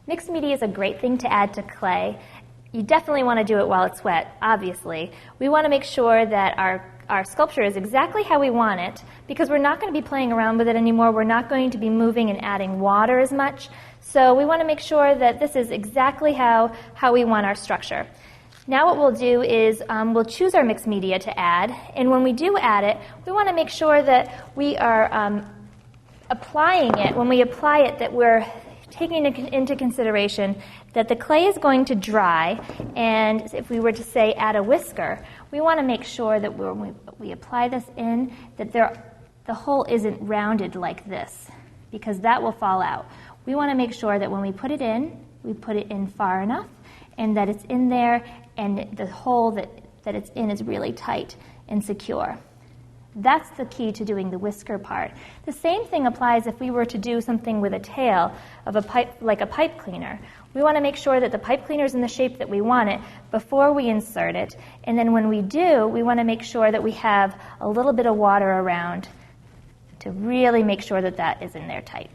Mixed media is a great thing to add to clay. You definitely want to do it while it's wet, obviously. We want to make sure that our sculpture is exactly how we want it, because we're not going to be playing around with it anymore. We're not going to be moving and adding water as much. So we want to make sure that this is exactly how we want our structure. Now what we'll do is we'll choose our mixed media to add, and when we do add it, we want to make sure that we are applying it. When we apply it, that we're taking into consideration that the clay is going to dry, and if we were to say add a whisker, we want to make sure that when we apply this in, that the hole isn't rounded like this, because that will fall out. We want to make sure that when we put it in far enough, and that it's in there, and the hole that it's in is really tight and secure. That's the key to doing the whisker part. The same thing applies if we were to do something with a tail of a pipe, like a pipe cleaner. We want to make sure that the pipe cleaner is in the shape that we want it before we insert it, and then when we do, we want to make sure that we have a little bit of water around to really make sure that that is in there tight.